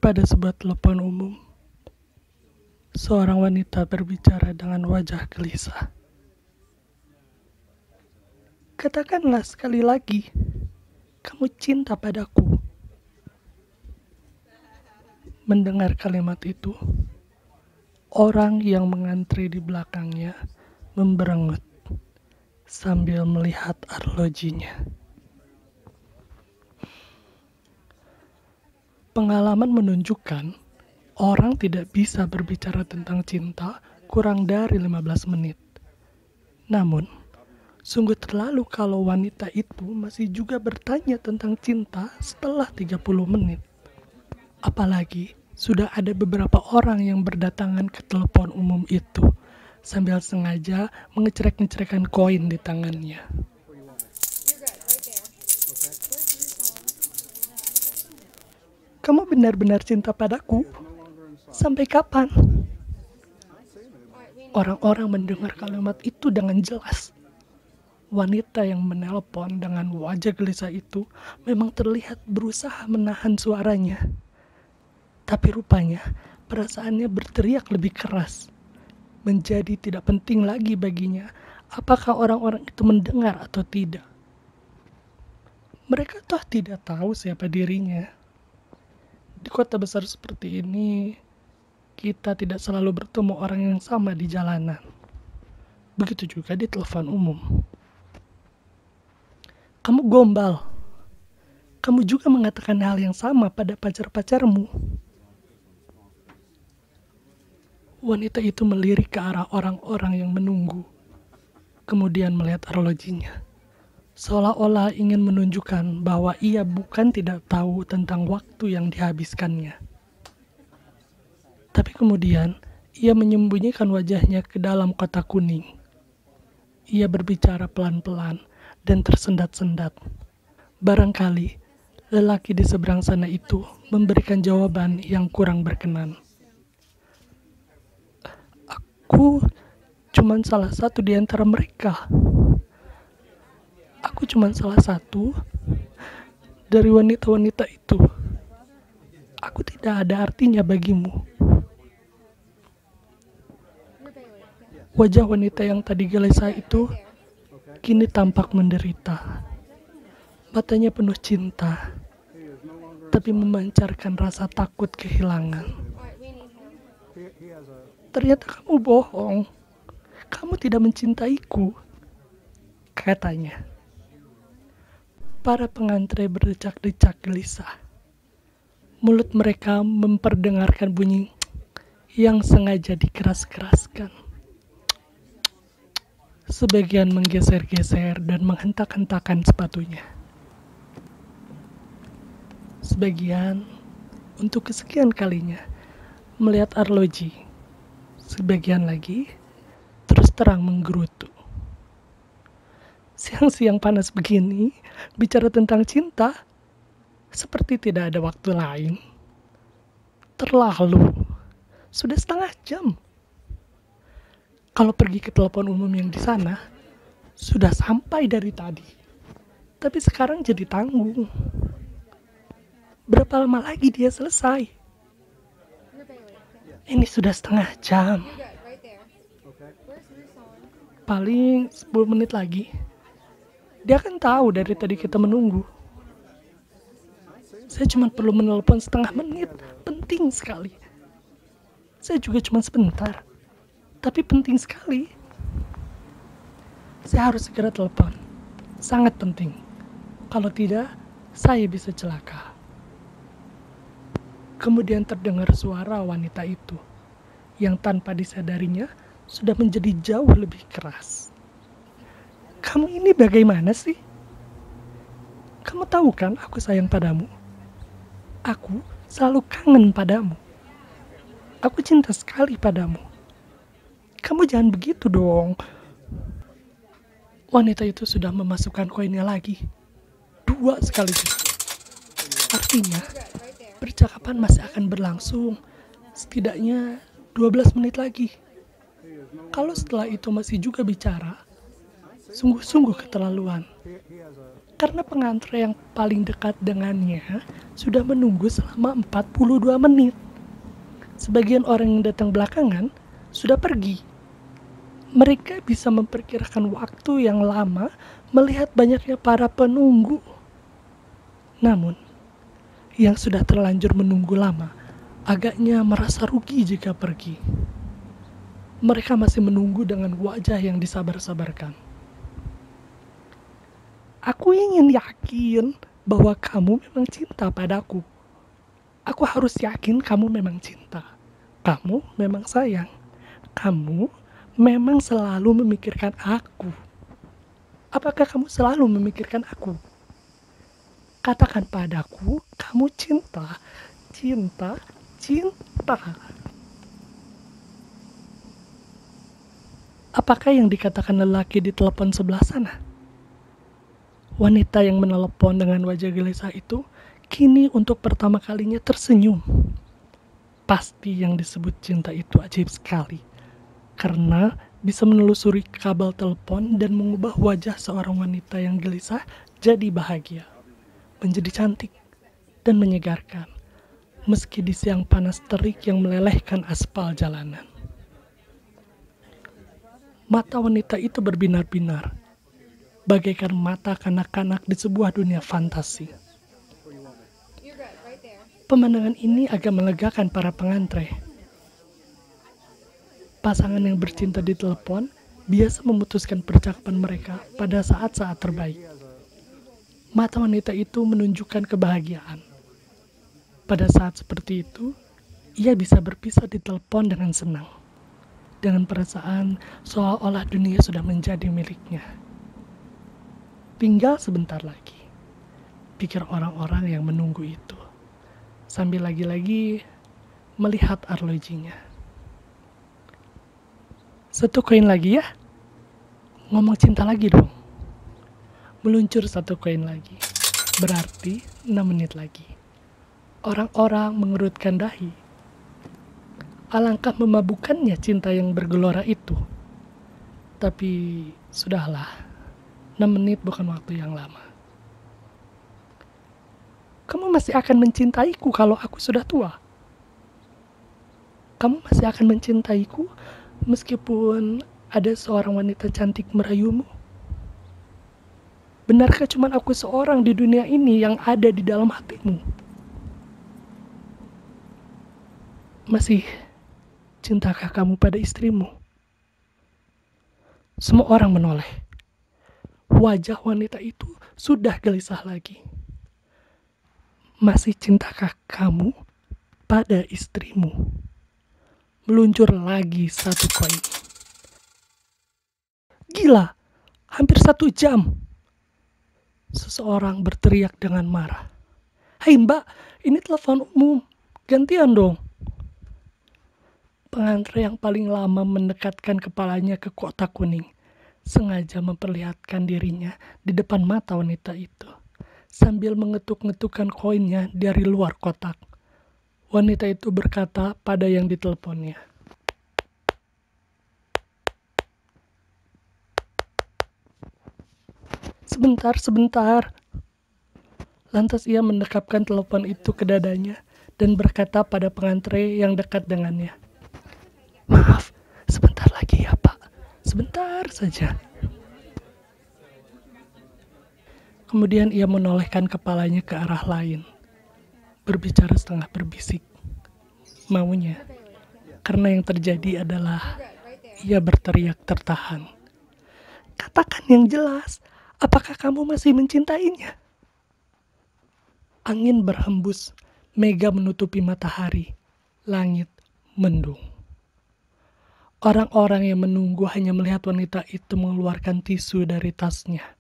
Pada sebuah telepon umum, seorang wanita berbicara dengan wajah gelisah. Katakanlah sekali lagi, kamu cinta padaku. Mendengar kalimat itu, orang yang mengantri di belakangnya memberengut sambil melihat arlojinya. Pengalaman menunjukkan orang tidak bisa berbicara tentang cinta kurang dari 15 menit. Namun, sungguh terlalu kalau wanita itu masih juga bertanya tentang cinta setelah 30 menit. Apalagi sudah ada beberapa orang yang berdatangan ke telepon umum itu sambil sengaja mengecrek-ngecrekkan koin di tangannya. Kamu benar-benar cinta padaku? Sampai kapan? Orang-orang mendengar kalimat itu dengan jelas. Wanita yang menelpon dengan wajah gelisah itu memang terlihat berusaha menahan suaranya. Tapi rupanya perasaannya berteriak lebih keras. Menjadi tidak penting lagi baginya apakah orang-orang itu mendengar atau tidak. Mereka toh tidak tahu siapa dirinya. Di kota besar seperti ini, kita tidak selalu bertemu orang yang sama di jalanan. Begitu juga di telepon umum. Kamu gombal. Kamu juga mengatakan hal yang sama pada pacar-pacarmu. Wanita itu melirik ke arah orang-orang yang menunggu. Kemudian melihat arlojinya. Seolah-olah ingin menunjukkan bahwa ia bukan tidak tahu tentang waktu yang dihabiskannya. Tapi kemudian, ia menyembunyikan wajahnya ke dalam kotak kuning. Ia berbicara pelan-pelan dan tersendat-sendat. Barangkali, lelaki di seberang sana itu memberikan jawaban yang kurang berkenan. Aku cuma salah satu di antara mereka. Aku cuma salah satu dari wanita-wanita itu. Aku tidak ada artinya bagimu. Wajah wanita yang tadi gelisah itu kini tampak menderita. Matanya penuh cinta, tapi memancarkan rasa takut kehilangan. Ternyata kamu bohong. Kamu tidak mencintaiku, katanya. Para pengantre berdecak-decak gelisah. Mulut mereka memperdengarkan bunyi yang sengaja dikeras-keraskan. Sebagian menggeser-geser dan menghentak-hentakan sepatunya. Sebagian, untuk kesekian kalinya, melihat arloji. Sebagian lagi, terus terang menggerutu. Siang-siang panas begini, bicara tentang cinta, seperti tidak ada waktu lain. Terlalu, sudah setengah jam. Kalau pergi ke telepon umum yang di sana, sudah sampai dari tadi. Tapi sekarang jadi tanggung. Berapa lama lagi dia selesai? Ini sudah setengah jam. Paling 10 menit lagi. Dia akan tahu dari tadi kita menunggu. Saya cuma perlu menelpon setengah menit. Penting sekali. Saya juga cuma sebentar. Tapi penting sekali. Saya harus segera telepon. Sangat penting. Kalau tidak, saya bisa celaka. Kemudian terdengar suara wanita itu. Yang tanpa disadarinya sudah menjadi jauh lebih keras. Kamu ini bagaimana sih? Kamu tahu kan aku sayang padamu? Aku selalu kangen padamu. Aku cinta sekali padamu. Kamu jangan begitu dong. Wanita itu sudah memasukkan koinnya lagi. 2 sekaligus. Artinya, percakapan masih akan berlangsung. Setidaknya 12 menit lagi. Kalau setelah itu masih juga bicara, Sungguh-sungguh keterlaluan. Karena pengantre yang paling dekat dengannya sudah menunggu selama 42 menit. Sebagian orang yang datang belakangan sudah pergi. Mereka bisa memperkirakan waktu yang lama melihat banyaknya para penunggu. Namun, yang sudah terlanjur menunggu lama agaknya merasa rugi jika pergi. Mereka masih menunggu dengan wajah yang disabar-sabarkan. Aku ingin yakin bahwa kamu memang cinta padaku. Aku harus yakin kamu memang cinta. Kamu memang sayang. Kamu memang selalu memikirkan aku. Apakah kamu selalu memikirkan aku? Katakan padaku, kamu cinta, cinta, cinta. Apakah yang dikatakan lelaki di telepon sebelah sana? Wanita yang menelepon dengan wajah gelisah itu kini untuk pertama kalinya tersenyum. Pasti yang disebut cinta itu ajaib sekali, karena bisa menelusuri kabel telepon dan mengubah wajah seorang wanita yang gelisah jadi bahagia, menjadi cantik dan menyegarkan, meski di siang panas terik yang melelehkan aspal jalanan. Mata wanita itu berbinar-binar, bagaikan mata kanak-kanak di sebuah dunia fantasi. Pemandangan ini agak melegakan para pengantre. Pasangan yang bercinta di telepon biasa memutuskan percakapan mereka pada saat-saat terbaik. Mata wanita itu menunjukkan kebahagiaan. Pada saat seperti itu, ia bisa berpisah di telepon dengan senang, dengan perasaan seolah-olah dunia sudah menjadi miliknya. Tinggal sebentar lagi, pikir orang-orang yang menunggu itu, sambil lagi-lagi melihat arlojinya. 1 koin lagi ya? Ngomong cinta lagi dong. Meluncur 1 koin lagi, berarti 6 menit lagi. Orang-orang mengerutkan dahi. Alangkah memabukkannya cinta yang bergelora itu. Tapi sudahlah, 6 menit bukan waktu yang lama. Kamu masih akan mencintaiku kalau aku sudah tua? Kamu masih akan mencintaiku meskipun ada seorang wanita cantik merayumu? Benarkah cuma aku seorang di dunia ini yang ada di dalam hatimu? Masih cintakah kamu pada istrimu? Semua orang menoleh. Wajah wanita itu sudah gelisah lagi. Masih cintakah kamu pada istrimu? Meluncur lagi 1 koin. Gila, hampir 1 jam. Seseorang berteriak dengan marah. Hai mbak, ini telepon umum. Gantian dong. Pengantre yang paling lama mendekatkan kepalanya ke kotak kuning, sengaja memperlihatkan dirinya di depan mata wanita itu, sambil mengetuk-ngetukkan koinnya dari luar kotak. Wanita itu berkata pada yang diteleponnya, "Sebentar, sebentar." Lantas ia mendekapkan telepon itu ke dadanya dan berkata pada pengantre yang dekat dengannya, "Maaf, sebentar lagi ya Pak, sebentar saja." Kemudian ia menolehkan kepalanya ke arah lain, berbicara setengah berbisik. Maunya, karena yang terjadi adalah ia berteriak tertahan. "Katakan yang jelas, apakah kamu masih mencintainya?" Angin berhembus, mega menutupi matahari, langit mendung. Orang-orang yang menunggu hanya melihat wanita itu mengeluarkan tisu dari tasnya.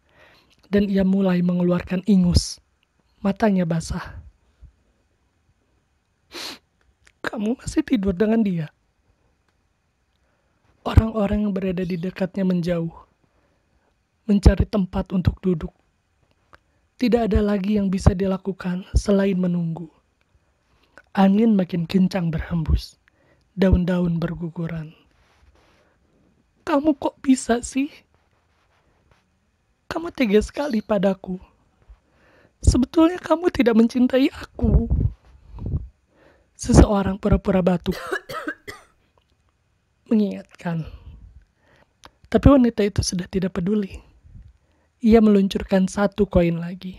Dan ia mulai mengeluarkan ingus. Matanya basah. "Kamu masih tidur dengan dia?" Orang-orang yang berada di dekatnya menjauh, mencari tempat untuk duduk. Tidak ada lagi yang bisa dilakukan selain menunggu. Angin makin kencang berhembus. Daun-daun berguguran. "Kamu kok bisa sih?" Kamu tega sekali padaku. Sebetulnya kamu tidak mencintai aku. Seseorang pura-pura batuk, mengingatkan. Tapi wanita itu sudah tidak peduli. Ia meluncurkan 1 koin lagi.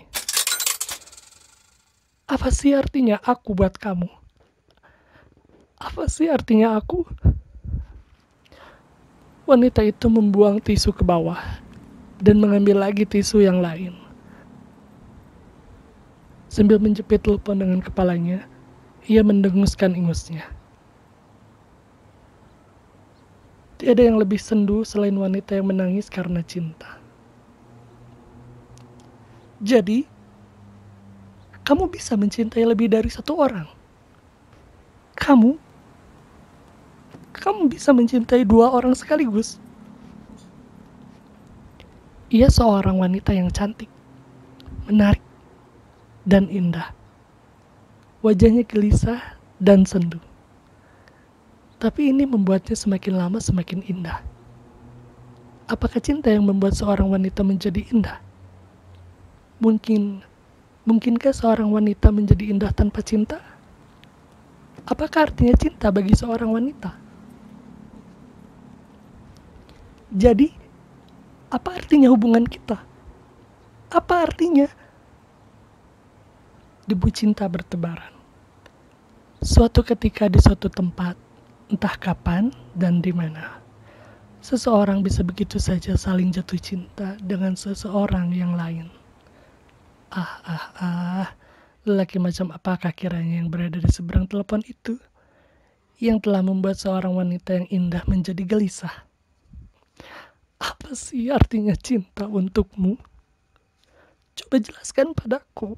Apa sih artinya aku buat kamu? Apa sih artinya aku? Wanita itu membuang tisu ke bawah dan mengambil lagi tisu yang lain. Sambil menjepit telepon dengan kepalanya, ia mendenguskan ingusnya. Tiada yang lebih sendu selain wanita yang menangis karena cinta. Jadi, kamu bisa mencintai lebih dari 1 orang. Kamu bisa mencintai 2 orang sekaligus. Ia seorang wanita yang cantik, menarik, dan indah. Wajahnya gelisah dan sendu. Tapi ini membuatnya semakin lama semakin indah. Apakah cinta yang membuat seorang wanita menjadi indah? Mungkinkah seorang wanita menjadi indah tanpa cinta? Apakah artinya cinta bagi seorang wanita? Jadi, apa artinya hubungan kita? Apa artinya? Debu cinta bertebaran. Suatu ketika di suatu tempat, entah kapan dan di mana, seseorang bisa begitu saja saling jatuh cinta dengan seseorang yang lain. Lelaki macam apakah kiranya yang berada di seberang telepon itu, yang telah membuat seorang wanita yang indah menjadi gelisah? Apa sih artinya cinta untukmu? Coba jelaskan padaku.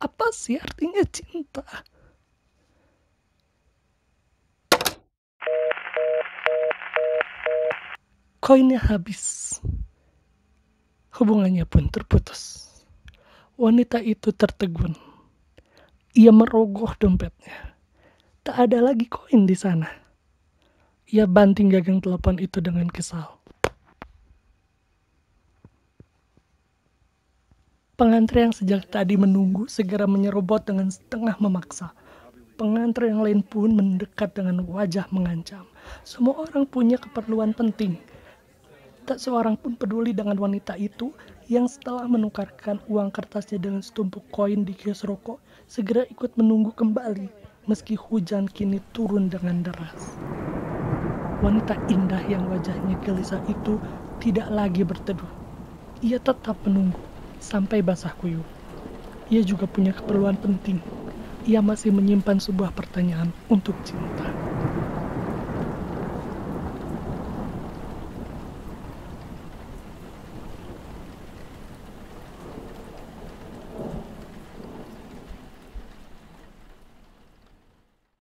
Apa sih artinya cinta? Koinnya habis. Hubungannya pun terputus. Wanita itu tertegun. Ia merogoh dompetnya. Tak ada lagi koin di sana. Ia banting gagang telepon itu dengan kesal. Pengantin yang sejak tadi menunggu segera menyerobot dengan setengah memaksa. Pengantin yang lain pun mendekat dengan wajah mengancam. Semua orang punya keperluan penting. Tak seorang pun peduli dengan wanita itu yang setelah menukarkan uang kertasnya dengan setumpuk koin di kios rokok, segera ikut menunggu kembali meski hujan kini turun dengan deras. Wanita indah yang wajahnya gelisah itu tidak lagi berteduh. Ia tetap menunggu sampai basah kuyup. Ia juga punya keperluan penting. Ia masih menyimpan sebuah pertanyaan untuk cinta.